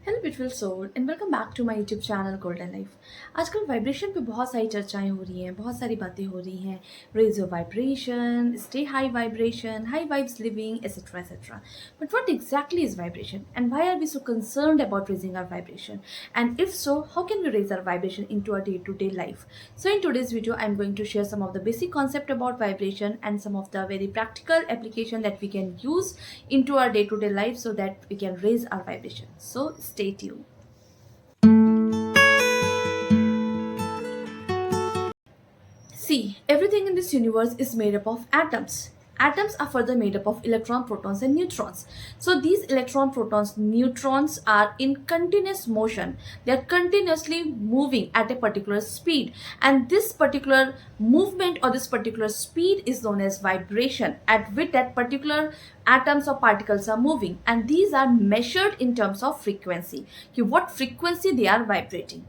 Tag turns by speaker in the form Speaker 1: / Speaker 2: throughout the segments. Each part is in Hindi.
Speaker 1: Hello beautiful soul and welcome back to my YouTube channel golden life. आजकल वाइब्रेशन पे बहुत सारी चर्चाएं हो रही हैं, बहुत सारी बातें हो रही हैं। Raise your vibration, stay high vibration, high vibes living, etcetera etcetera. But what exactly is vibration and why are we so concerned about raising our vibration? And if so, how can we raise our vibration into our day-to-day life? So in today's video, I'm going to share some of the basic concept about vibration and some of the very practical application that we can use into our day-to-day life so that we can raise our vibration. So stay tuned. See, everything in this universe is made up of atoms. Atoms are further made up of electrons, protons, and neutrons. So these electrons, protons, neutrons are in continuous motion. They are continuously moving at a particular speed. And this particular movement or this particular speed is known as vibration, at which that particular atoms or particles are moving. And these are measured in terms of frequency. What frequency they are vibrating.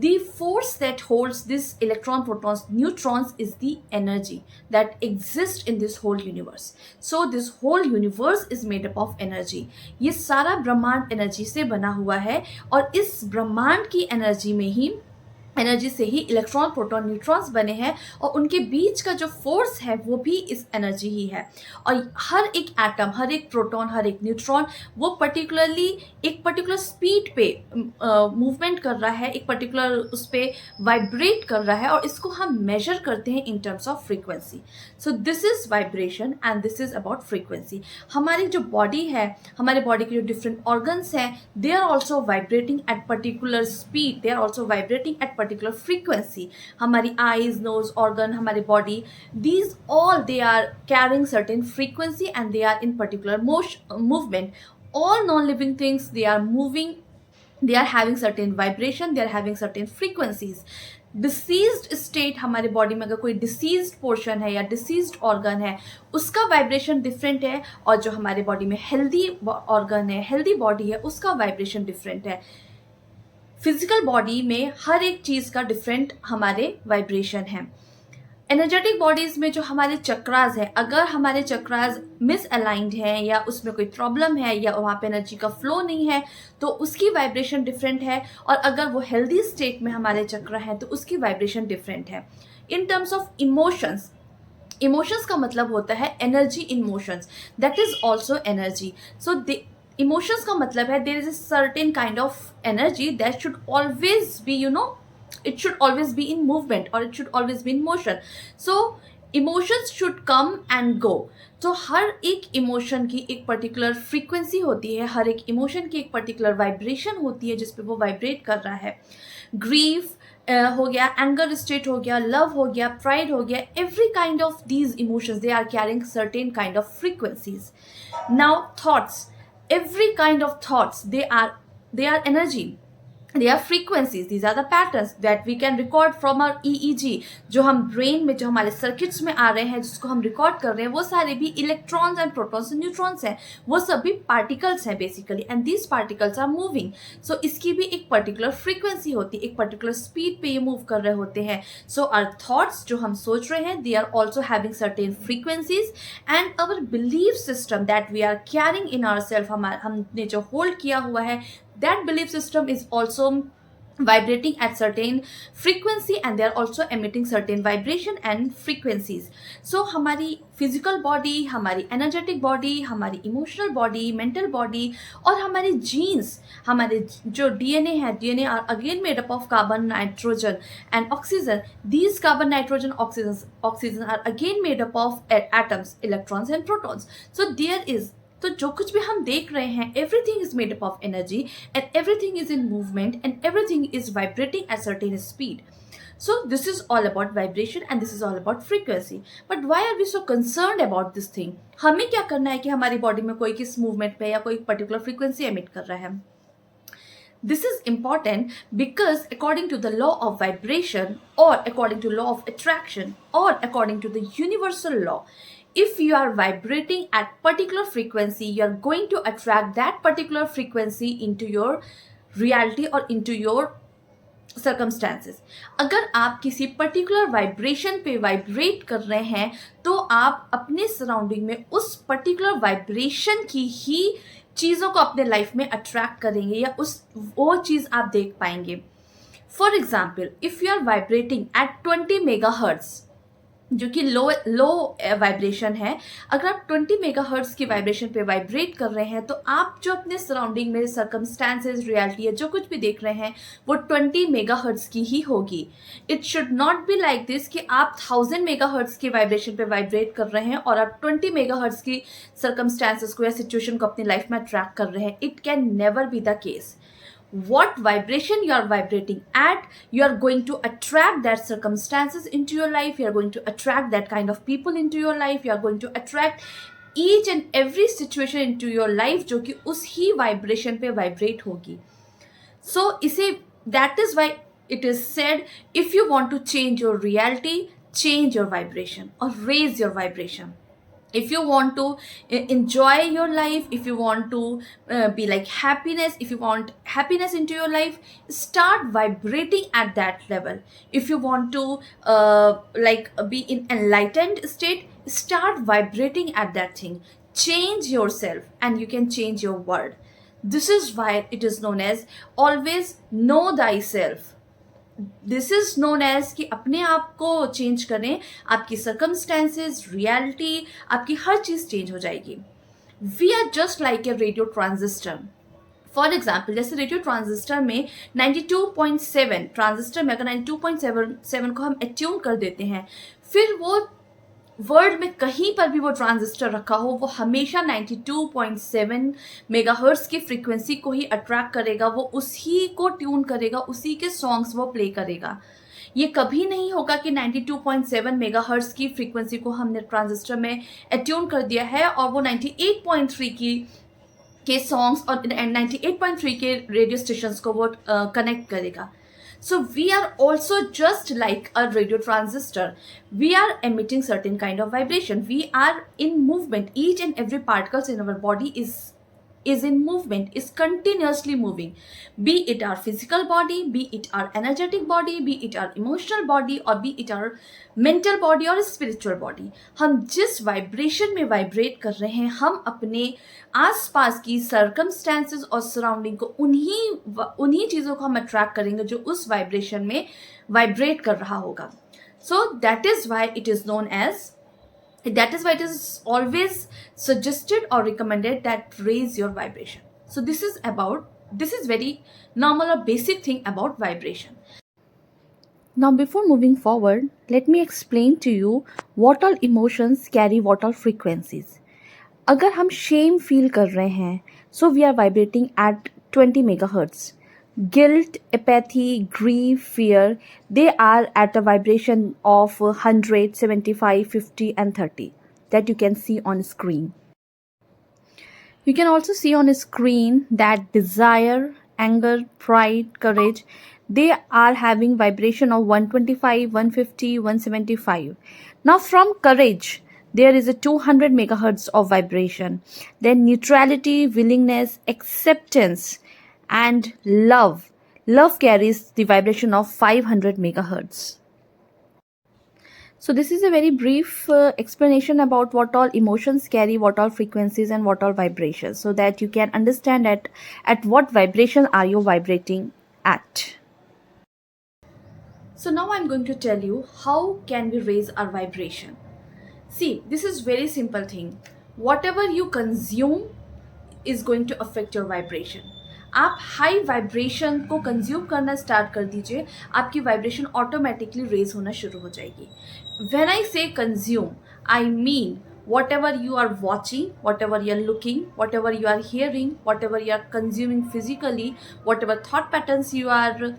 Speaker 1: The force that holds this electron, protons, neutrons is the energy that exists in this whole universe. So this whole universe is made up of energy. ये सारा ब्रह्मांड एनर्जी से बना हुआ है और इस ब्रह्मांड की एनर्जी से ही इलेक्ट्रॉन, प्रोटॉन, न्यूट्रॉन्स बने हैं और उनके बीच का जो फोर्स है वो भी इस एनर्जी ही है। और हर एक एटम, हर एक प्रोटॉन, हर एक न्यूट्रॉन वो पर्टिकुलरली एक पर्टिकुलर स्पीड पे मूवमेंट कर रहा है, एक पर्टिकुलर उस पर वाइब्रेट कर रहा है और इसको हम मेजर करते हैं इन terms of frequency. So this is vibration and this is about frequency. हमारी जो बॉडी है, हमारे बॉडी के जो डिफरेंट ऑर्गन्स हैं, they are also vibrating at particular speed, they are also vibrating at particular frequency. हमारी eyes, nose, organ, हमारी body, these all they are carrying certain frequency and they are in particular movement. All non-living things, they are moving, they are having certain vibration, they are having certain frequencies. Deceased state, हमारे बॉडी में अगर कोई डिसीज्ड पोर्शन है या डिसीज्ड ऑर्गन है उसका वाइब्रेशन डिफरेंट है, और जो हमारे बॉडी में हेल्दी ऑर्गन है, हेल्दी बॉडी है, उसका वाइब्रेशन डिफरेंट है। फिजिकल बॉडी में हर एक चीज़ का डिफरेंट हमारे वाइब्रेशन है। एनर्जेटिक बॉडीज में जो हमारे चक्रास है, अगर हमारे चक्रास मिसअलाइंड है या उसमें कोई प्रॉब्लम है या वहाँ पे एनर्जी का फ्लो नहीं है तो उसकी वाइब्रेशन डिफरेंट है, और अगर वो हेल्दी स्टेट में हमारे चक्र हैं तो उसकी वाइब्रेशन डिफरेंट है। In terms of emotions, emotions का मतलब होता है energy in motions, that is also energy. So emotions का मतलब है there is a certain kind of energy that should always be, it should always be in movement or it should always be in motion. So emotions should come and go. तो हर एक इमोशन की एक पर्टिकुलर फ्रीक्वेंसी होती है, हर एक इमोशन की एक पर्टिकुलर वाइब्रेशन होती है जिस पे वो वाइब्रेट कर रहा है। ग्रीफ हो गया, एंगर स्टेट हो गया, लव हो गया, प्राइड हो गया, every kind of these emotions they are carrying certain kind of frequencies. Now thoughts, every kind of thoughts, they are energy, they are frequencies, these are the patterns that we can record from our EEG। जो हम ब्रेन में, जो हमारे सर्किट्स में आ रहे हैं, जिसको हम रिकॉर्ड कर रहे हैं, वो सारे भी electrons and protons and neutrons हैं, वो सभी पार्टिकल्स हैं basically, and these particles are moving. So इसकी भी एक पर्टिकुलर फ्रीक्वेंसी होती है, एक पर्टिकुलर स्पीड पे ये मूव कर रहे होते हैं। सो आवर थॉट्स, जो हम सोच रहे हैं, they are also having certain frequencies, and our belief system that we are carrying in our self, हमने जो होल्ड किया हुआ है, that belief system is also vibrating at certain frequency and they are also emitting certain vibration and frequencies. So हमारी physical body, हमारी energetic body, हमारी emotional body, mental body और हमारे genes, हमारे जो DNA है, DNA are again made up of carbon, nitrogen and oxygen. These carbon, nitrogen, oxygen are again made up of atoms, electrons and protons. So there is, तो जो कुछ भी हम देख रहे हैं, everything is made up of energy and everything is in movement and everything is vibrating at certain speed. So this is all about vibration and this is all about frequency. But why are we so concerned about this thing? हमें क्या करना है कि हमारी बॉडी में कोई किस मूवमेंट पे या कोई पर्टिकुलर फ्रीक्वेंसी एमिट कर रहा है? This is important because according to the law of vibration or according to law of attraction or according to the universal law, if you are vibrating at particular frequency, you are going to attract that particular frequency into your reality or into your circumstances. अगर आप किसी पर्टिकुलर वाइब्रेशन पे वाइब्रेट कर रहे हैं तो आप अपने सराउंडिंग में उस पर्टिकुलर वाइब्रेशन की ही चीज़ों को अपने लाइफ में अट्रैक्ट करेंगे या उस वो चीज़ आप देख पाएंगे. For example, if you are vibrating at 20 megahertz, जो कि लो लो वाइब्रेशन है, अगर आप 20 मेगाहर्ट्ज की वाइब्रेशन पे वाइब्रेट कर रहे हैं तो आप जो अपने सराउंडिंग में सर्कमस्टांसेस, रियलिटी है, जो कुछ भी देख रहे हैं वो 20 मेगाहर्ट्ज की ही होगी. It should not be like this कि आप 1000 मेगाहर्ट्ज की वाइब्रेशन पे वाइब्रेट कर रहे हैं और आप 20 मेगाहर्ट्ज की सर्कमस्टांसेस को या सिचुएशन को अपनी लाइफ में अट्रैक्ट कर रहे हैं. It can never be the case. What vibration you are vibrating at, you are going to attract that circumstances into your life, you are going to attract that kind of people into your life, you are going to attract each and every situation into your life जो कि उस ही vibration पे vibrate होगी. So इसे, that is why it is said, if you want to change your reality, change your vibration or raise your vibration. If you want to enjoy your life, if you want to be like happiness, if you want happiness into your life, start vibrating at that level. If you want to like be in enlightened state, start vibrating at that thing. Change yourself and you can change your world. This is why it is known as always know thyself. This is known as कि अपने आप को चेंज करें, आपकी सर्कमस्टेंसेज, रियलिटी, आपकी हर चीज़ चेंज हो जाएगी. We are just like a radio transistor. For example, जैसे रेडियो ट्रांजिस्टर में 92.7 ट्रांजिस्टर में अगर 92.7 को हम एट्यून कर देते हैं, फिर वो वर्ल्ड में कहीं पर भी वो ट्रांजिस्टर रखा हो, वो हमेशा 92.7 मेगाहर्ट्ज की फ्रीक्वेंसी को ही अट्रैक्ट करेगा, वो उसी को ट्यून करेगा, उसी के सॉन्ग्स वो प्ले करेगा. ये कभी नहीं होगा कि 92.7 मेगाहर्ट्ज की फ्रीक्वेंसी को हमने ट्रांजिस्टर में एट्यून कर दिया है और वो 98.3 के सॉन्ग्स और 98.3 के रेडियो स्टेशंस को वो कनेक्ट करेगा. So we are also just like a radio transistor. We are emitting certain kind of vibration. We are in movement. Each and every particles in our body is in movement, is continuously moving. Be it our physical body, be it our energetic body, be it our emotional body, or be it our mental body or spiritual body. हम जिस वाइब्रेशन में वाइब्रेट कर रहे हैं, हम अपने आसपास की सर्कमस्टेंसेस और सराउंडिंग को उन्हीं चीज़ों को हम अट्रैक्ट करेंगे जो उस वाइब्रेशन में वाइब्रेट कर रहा होगा. So that is why it is known as, that is why it is always suggested or recommended that raise your vibration. So this is very normal or basic thing about vibration. Now before moving forward, let me explain to you what all emotions carry what all frequencies. अगर हम shame feel कर रहे हैं, so we are vibrating at 20 megahertz. Guilt, apathy, grief, fear, they are at a vibration of 100, 75, 50 and 30 that you can see on screen. You can also see on screen that desire, anger, pride, courage, they are having vibration of 125, 150, 175. Now from courage, there is a 200 megahertz of vibration. Then neutrality, willingness, acceptance, and love. Love carries the vibration of 500 megahertz. So this is a very brief explanation about what all emotions carry what all frequencies and what all vibrations, so that you can understand at what vibration are you vibrating at. So now I'm going to tell you how can we raise our vibration. See, this is very simple thing. Whatever you consume is going to affect your vibration. आप हाई वाइब्रेशन को कंज्यूम करना स्टार्ट कर दीजिए, आपकी वाइब्रेशन ऑटोमेटिकली रेज होना शुरू हो जाएगी. व्हेन आई से consume, I mean whatever you are watching, whatever you are looking, whatever you are hearing, whatever you are consuming physically, whatever thought patterns you are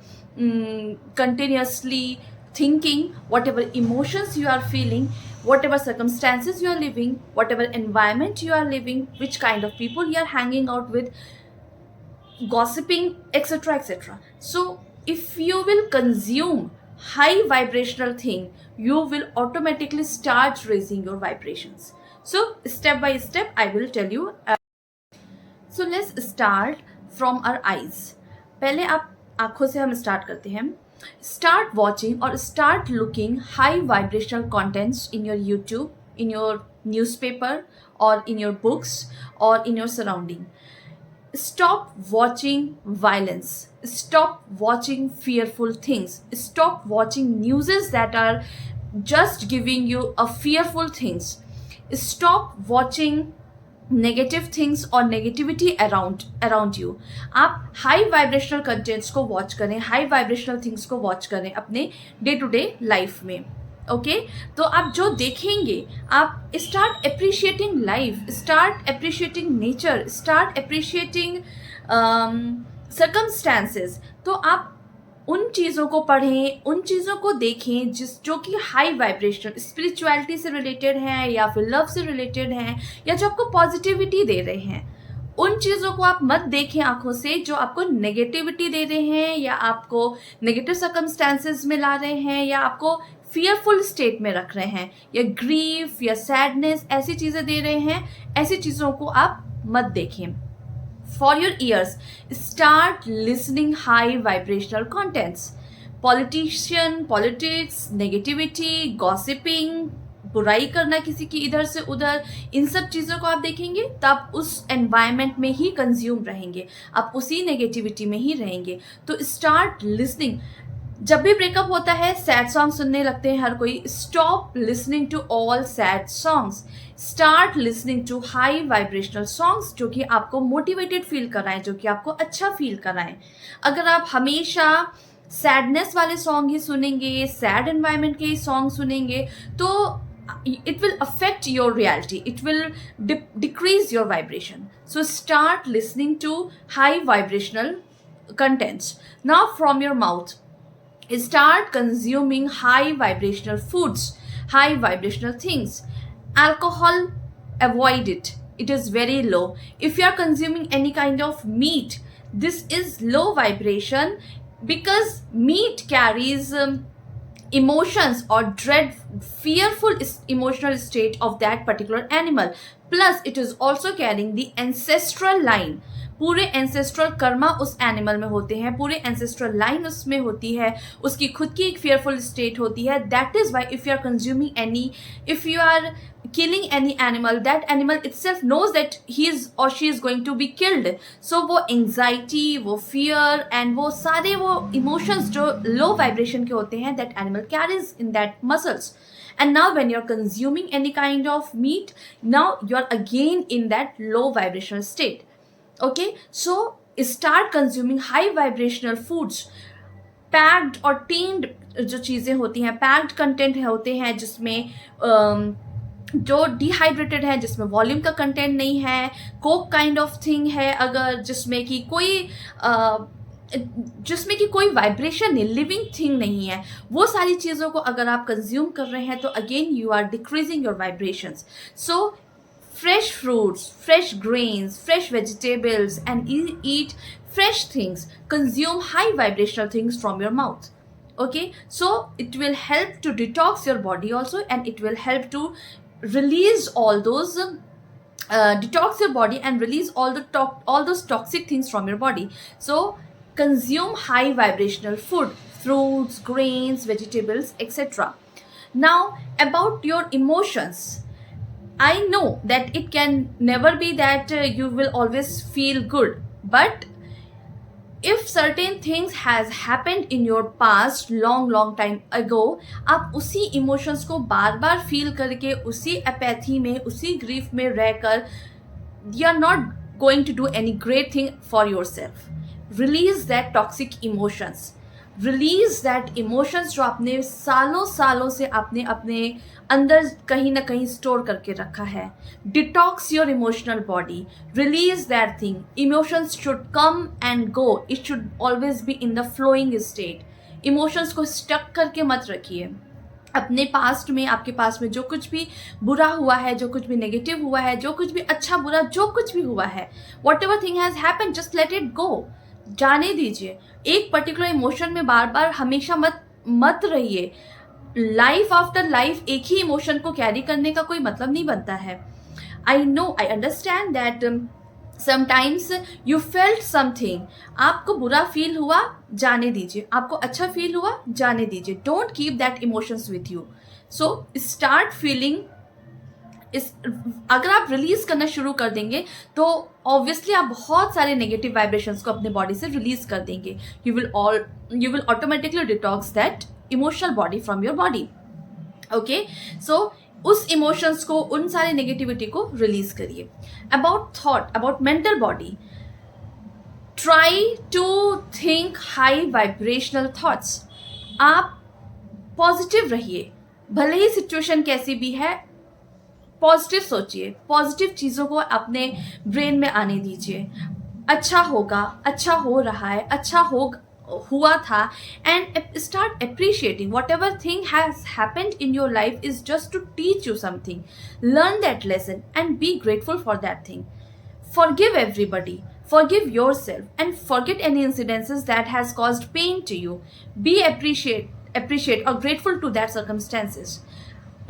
Speaker 1: continuously thinking, whatever emotions you are feeling, whatever circumstances you are living, whatever environment you are living, which kind of people you are hanging out with, gossiping, etc, etc. So if you will consume high vibrational thing, you will automatically start raising your vibrations. So step by step I will tell you. So let's start from our eyes. पहले आप आँखों से हम स्टार्ट करते हैं. Start watching or start looking high vibrational contents in your YouTube, in your newspaper, or in your books, or in your surrounding. Stop watching violence. Stop watching fearful things. Stop watching newses that are just giving you a fearful things. Stop watching negative things और नेगेटिविटी अराउंड यू. आप हाई वाइब्रेशनल कंटेंट्स को वॉच करें, हाई वाइब्रेशनल थिंग्स को वॉच करें अपने डे टू डे लाइफ में. ओके तो आप जो देखेंगे, आप start appreciating life, start appreciating nature, start appreciating circumstances. तो आप उन चीज़ों को पढ़ें, उन चीज़ों को देखें जो कि हाई वाइब्रेशन स्पिरिचुअलिटी से रिलेटेड हैं या फिर लव से रिलेटेड हैं या जो आपको पॉजिटिविटी दे रहे हैं. उन चीज़ों को आप मत देखें आंखों से जो आपको नेगेटिविटी दे रहे हैं या आपको नेगेटिव सर्कमस्टांसेस में ला रहे हैं या आपको फियरफुल स्टेट में रख रहे हैं या ग्रीफ या सैडनेस ऐसी चीज़ें दे रहे हैं. ऐसी चीज़ों को आप मत देखें. For your ears, start listening high vibrational contents. Politician, politics, negativity, gossiping, बुराई करना किसी की इधर से उधर, इन सब चीज़ों को आप देखेंगे तो आप उस एनवायरनमेंट में ही कंज्यूम रहेंगे, आप उसी नेगेटिविटी में ही रहेंगे. तो स्टार्ट लिसनिंग. जब भी ब्रेकअप होता है सैड सॉन्ग सुनने लगते हैं हर कोई. Stop listening to all sad songs. Start listening to high vibrational songs जो कि आपको मोटिवेटेड फील कराएं, जो कि आपको अच्छा फील कराएं. अगर आप हमेशा सैडनेस वाले सॉन्ग ही सुनेंगे, सैड एनवायरनमेंट के ही सॉन्ग सुनेंगे तो it will affect your reality, it will decrease your vibration. So start listening to high vibrational contents. Now from your mouth, start consuming high vibrational foods, high vibrational things. Alcohol, avoid it, it is very low. If you are consuming any kind of meat, this is low vibration because meat carries emotions or dread, fearful emotional state of that particular animal. Plus it is also carrying the ancestral line. पूरे एंसेस्ट्रल कर्मा उस एनिमल में होते हैं, पूरे एंसेस्ट्रल लाइन उसमें होती है, उसकी खुद की एक फेयरफुल स्टेट होती है. That is why if you are consuming any, if you are killing any animal, that animal itself knows that he is or she is going to be killed. So वो anxiety, वो fear and वो सारे वो emotions जो low vibration के होते हैं, that animal carries in that muscles. And now when you're consuming any kind of meat, now you're again in that low vibrational state. Okay, so start consuming high vibrational foods. Packed और टीन्ड जो चीज़ें होती हैं, पैक्ड कंटेंट होते हैं जिसमें जो डिहाइड्रेटेड है, जिसमें वॉल्यूम का कंटेंट नहीं है, कोक काइंड ऑफ थिंग है, अगर जिसमें कि कोई वाइब्रेशन नहीं, लिविंग थिंग नहीं है, वो सारी चीज़ों को अगर आप कंज्यूम कर रहे हैं तो again you are decreasing your vibrations. So fresh fruits, fresh grains, fresh vegetables and eat fresh things. Consume high vibrational things from your mouth. Okay, so it will help to detox your body also, and it will help to release all those detox your body and release all those toxic things from your body. So consume high vibrational food, fruits, grains, vegetables, etc. Now about your emotions, I know that it can never be that you will always feel good, but if certain things has happened in your past long time ago, आप उसी emotions को बार बार feel करके उसी apathy में, उसी grief में रहकर you are not going to do any great thing for yourself. Release that toxic emotions. Release that emotions जो आपने सालों से आपने अपने अंदर कहीं ना कहीं स्टोर करके रखा है. Detox your emotional body. Release that thing. Emotions should come and go. It should always be in the flowing state. Emotions को स्टक करके मत रखिए. अपने पास्ट में, आपके पास में जो कुछ भी बुरा हुआ है, जो कुछ भी नेगेटिव हुआ है, जो कुछ भी अच्छा बुरा जो कुछ भी हुआ है, what ever thing has happen, just let it go. जाने दीजिए. एक पर्टिकुलर इमोशन में बार बार हमेशा मत रहिए. लाइफ आफ्टर लाइफ एक ही इमोशन को कैरी करने का कोई मतलब नहीं बनता है. I know, I understand that sometimes you felt something. आपको बुरा फील हुआ, जाने दीजिए. आपको अच्छा फील हुआ, जाने दीजिए. Don't keep that emotions with you. So start feeling इस अगर आप रिलीज करना शुरू कर देंगे तो ऑब्वियसली आप बहुत सारे नेगेटिव वाइब्रेशंस को अपने बॉडी से रिलीज कर देंगे. You will automatically detox that emotional body from your body. Okay, so उस इमोशंस को, उन सारे नेगेटिविटी को रिलीज करिए. About thought, about mental body, try to think high vibrational thoughts. आप पॉजिटिव रहिए, भले ही सिचुएशन कैसी भी है, पॉजिटिव सोचिए, पॉजिटिव चीज़ों को अपने ब्रेन में आने दीजिए. अच्छा होगा, अच्छा हो रहा है, अच्छा हुआ था. And start appreciating whatever thing has happened in your life is just to teach you something. Learn that lesson and be grateful for that thing. Forgive everybody, forgive yourself, and forget any incidences that has caused pain to you. Be appreciate or grateful to that circumstances.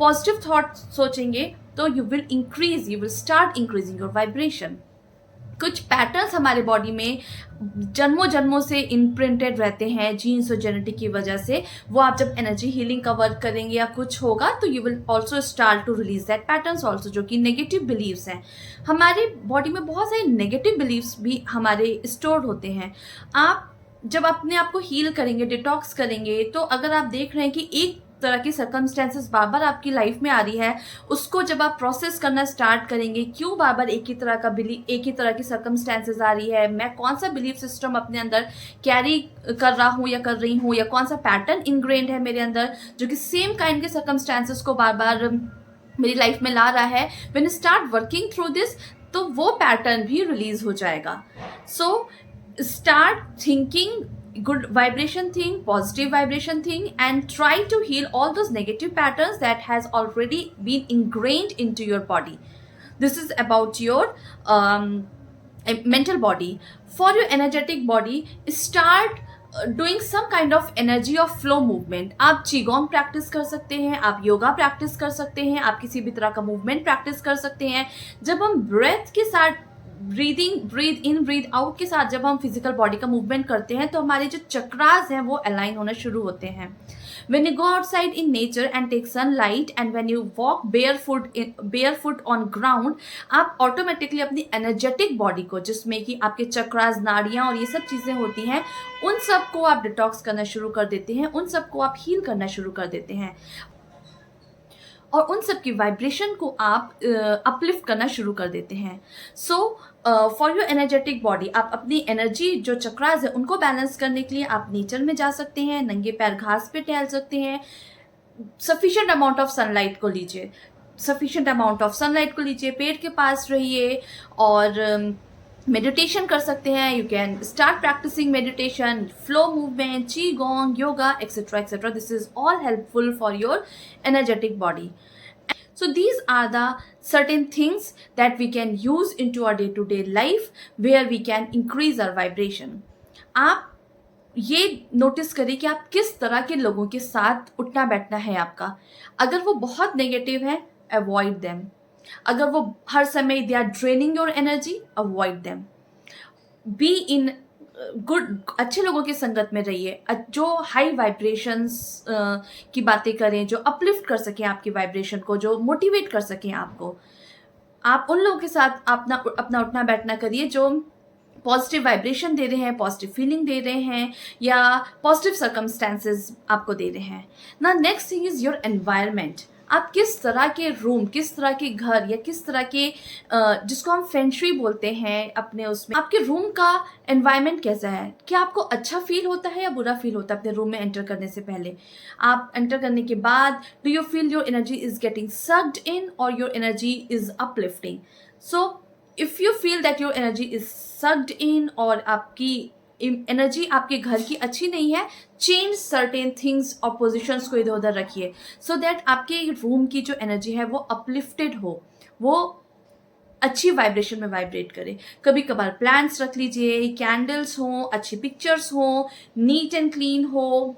Speaker 1: Positive thoughts सोचेंगे तो you will start increasing your vibration. कुछ पैटर्न्स हमारे बॉडी में जन्मों जन्मों से इम्प्रिंटेड रहते हैं जीन्स और जेनेटिक की वजह से. वो आप जब एनर्जी हीलिंग का वर्क करेंगे या कुछ होगा तो you will also start to release that patterns also, जो कि नेगेटिव बिलीव्स हैं. हमारे बॉडी में बहुत सारे नेगेटिव बिलीव्स भी हमारे स्टोर्ड होते हैं. आप जब अपने आप को हील करेंगे, डिटॉक्स करेंगे, तो अगर आप देख रहे हैं कि एक तरह की सर्कमस्टेंसेस बार बार आपकी लाइफ में आ रही है, उसको जब आप प्रोसेस करना स्टार्ट करेंगे, क्यों बार बार एक ही तरह की सर्कमस्टेंसेस आ रही है, मैं कौन सा बिलीफ सिस्टम अपने अंदर कैरी कर रहा हूँ या कर रही हूँ, या कौन सा पैटर्न इनग्रेन्ड है मेरे अंदर जो कि सेम काइंड के सर्कमस्टेंसेस को बार बार मेरी लाइफ में ला रहा है. When you start working through this, तो वो पैटर्न भी रिलीज हो जाएगा. सो start thinking good vibration thing, positive vibration thing, and try to heal all those negative patterns that has already been ingrained into your body. This is about your mental body. For your energetic body, start doing some kind of energy of flow movement. आप qigong प्रैक्टिस कर सकते हैं, आप योगा प्रैक्टिस कर सकते हैं, आप किसी भी तरह का मूवमेंट प्रैक्टिस कर सकते हैं. जब हम ब्रेथ के साथ, ब्रीद इन ब्रीद आउट के साथ जब हम फिजिकल बॉडी का मूवमेंट करते हैं तो हमारे जो चक्रास हैं वो अलाइन होना शुरू होते हैं. When you go outside in nature and take sunlight, and when you walk barefoot on ground, आप ऑटोमेटिकली अपनी एनर्जेटिक बॉडी को, जिसमें कि आपके चक्रास, नाड़ियाँ और ये सब चीज़ें होती हैं, उन सब को आप डिटॉक्स करना शुरू कर देते हैं, उन सब को आप हील करना शुरू कर देते हैं, और उन सब की वाइब्रेशन को आप अपलिफ्ट करना शुरू कर देते हैं. So for your energetic body, आप अपनी एनर्जी जो चक्रास है उनको बैलेंस करने के लिए आप नेचर में जा सकते हैं, नंगे पैर घास पे टहल सकते हैं. सफिशिएंट अमाउंट ऑफ सनलाइट को लीजिए, पेड़ के पास रहिए और मेडिटेशन कर सकते हैं. You can start practicing meditation, flow movement, qigong, yoga, etcetera etcetera. This is all helpful for your energetic body. So these are the certain things that we can use into our day-to-day life where we can increase our vibration. आप ये नोटिस करिए कि आप किस तरह के लोगों के साथ उठना बैठना है आपका. अगर वो बहुत नेगेटिव है, अवॉइड देम. अगर वो हर समय they are draining your energy, avoid them. Be in अच्छे लोगों की संगत में रहिए, जो हाई वाइब्रेशंस की बातें करें, जो अपलिफ्ट कर सकें आपकी वाइब्रेशन को, जो मोटिवेट कर सकें आपको. आप उन लोगों के साथ अपना उठना बैठना करिए जो पॉजिटिव वाइब्रेशन दे रहे हैं, पॉजिटिव फीलिंग दे रहे हैं, या पॉजिटिव सर्कमस्टेंसेस आपको दे रहे हैं. ना next thing is your environment. आप किस तरह के रूम, किस तरह के घर, या किस तरह के जिसको हम फेंगशुई बोलते हैं अपने उसमें, आपके रूम का एनवायरनमेंट कैसा है. क्या आपको अच्छा फील होता है या बुरा फील होता है अपने रूम में एंटर करने से पहले? आप एंटर करने के बाद do you feel your energy is getting sucked in और your energy is uplifting? So if you feel that your energy is sucked in और आपकी एनर्जी आपके घर की अच्छी नहीं है, चेंज सर्टेन थिंग्स और पोजिशंस को इधर उधर रखिए, सो दैट आपके रूम की जो एनर्जी है वो अपलिफ्टेड हो, वो अच्छी वाइब्रेशन में वाइब्रेट करे. कभी कभार प्लांट्स रख लीजिए, कैंडल्स हों, अच्छी पिक्चर्स हों, नीट एंड क्लीन हो,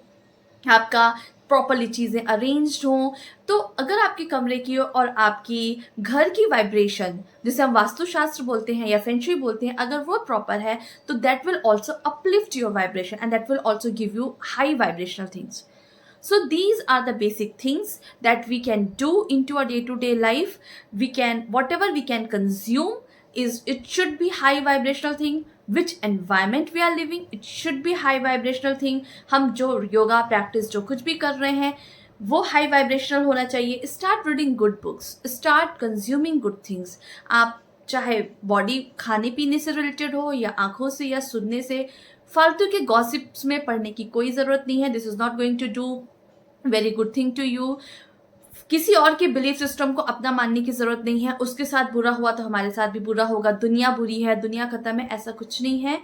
Speaker 1: आपका प्रॉपरली चीज़ें अरेंज्ड हों. तो अगर आपके कमरे की और आपकी घर की वाइब्रेशन, जिसे हम वास्तुशास्त्र बोलते हैं या फेंगशुई बोलते हैं, अगर वो प्रॉपर है तो that will also uplift your vibration and that will also give you high vibrational things. So these are the basic things that we can do into our day-to-day life. We can, whatever we can consume, is it should be high vibrational thing. Which environment we are living, it should be high vibrational thing. हम जो योगा प्रैक्टिस जो कुछ भी कर रहे हैं वो हाई वाइब्रेशनल होना चाहिए. Start reading good books, start consuming good things. आप चाहे बॉडी खाने पीने से रिलेटेड हो या आंखों से या सुनने से, फालतू के गॉसिप्स में पढ़ने की कोई ज़रूरत नहीं है. This is not going to do very good thing to you. किसी और के बिलीफ सिस्टम को अपना मानने की ज़रूरत नहीं है. उसके साथ बुरा हुआ तो हमारे साथ भी बुरा होगा. दुनिया बुरी है, दुनिया ख़त्म है, ऐसा कुछ नहीं है.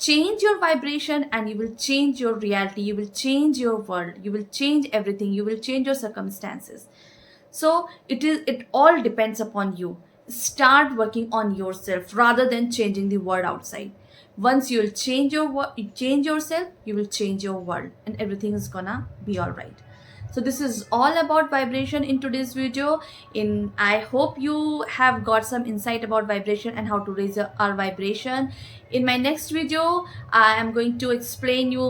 Speaker 1: Change your vibration and you will change your reality, you will change your world, you will change everything, you will change your circumstances. So it all depends upon you. Start working on yourself rather than changing the world outside. Once you will change yourself, you will change your world and everything is gonna be all right. So this is all about vibration in today's video. I hope you have got some insight about vibration and how to raise our vibration. In my next video, I am going to explain you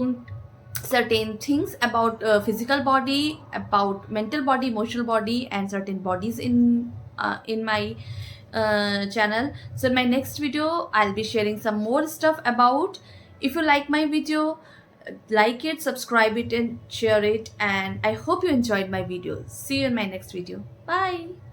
Speaker 1: certain things about physical body, about mental body, emotional body, and certain bodies in my channel. So in my next video, I'll be sharing some more stuff about. If you like my video, like it, subscribe it, and share it. And I hope you enjoyed my video. See you in my next video. Bye.